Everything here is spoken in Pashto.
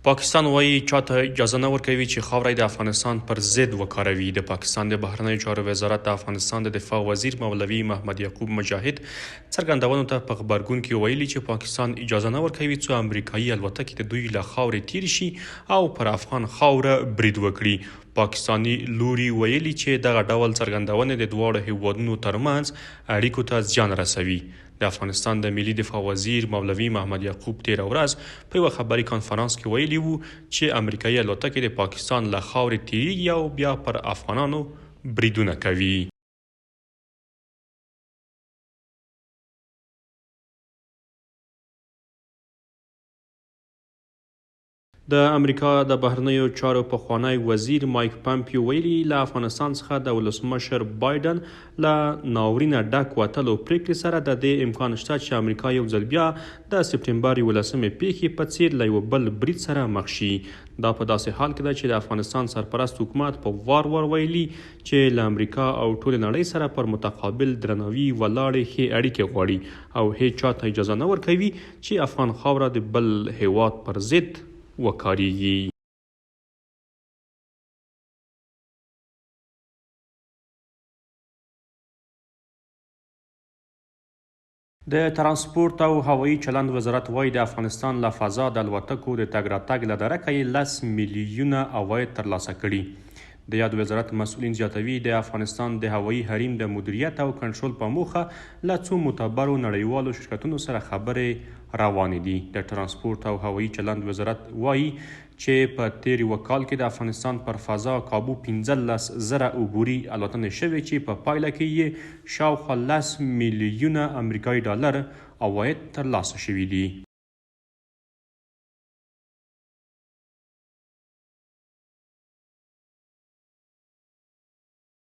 پاکستان وایي چاته اجازه نه ورکوي چې خاوره د افغانستان پر ضد وکاروي. د پاکستان د بهرنیو چارو وزارت د افغانستان د دفاع وزیر مولوي محمد یعقوب مجاهد څرګندونو ته په خبرګون کې ویلي چې پاکستان اجازه نه ورکوي څو امریکایي الوتکې د دوی له خاورې تیر شي او پر افغان خاوره برید وکړي. پاکستاني لوري ویلي چې دغه ډول څرګندونې د دواړو هیوادونو ترمنځ اړیکو ته زیان رسوي. د افغانستان د ملي دفاع وزیر مولوي محمد یعقوب تیره ورځ په یوه خبري کانفرانس کې ویلي وو چې امریکایي الوتکې د پاکستان له خاورې تیریږي او بیا پر افغانانو بریدونه کوي. د امریکا د بهرنیو چارو پخوانی وزیر مایک پامپیو ویلي له افغانستان څخه د ولسمشر بایدن له ناورینه ډک وتلو پریکړې سره د دې امکان شته چې امریکا یو ځل بیا د سپټمبر 11 پیښې په څیر له یو بل برید سره مخ شي. دا په داسې حال کې ده چې د افغانستان سرپرست حکومت په وار ویلي چې له امریکا او ټول نړۍ سره پر متقابل درناوي ولاړې ښې اړیکې غواړي او هیڅ چاته اجازه نه ورکوي چې افغان خاوره د بل هیواد پر ضد وکاریږي. د ترانسپورت او هوایي چلند وزارت وایي د افغانستان له فضا د الوتکو د تګ راتګ له درکه یې 10 میلیونه عواید ترلاسه کړي. د یاد وزارت مسؤلین زیاتوي د افغانستان د هوایي حریم د مدیریت او کنټرول په موخه له څو معتبرو نړیوالو شرکتونو سره خبرې روانې دي. د ترانسپورت او هوایي چلند وزارت وایي چې په تیر یو کال کې د افغانستان پر فضا کابو 15,000 عبوري الوتنې شوې چې په پایله کې یې شاوخوا 10 میلیونه امریکایي ډالر عواید ترلاسه شوي دي.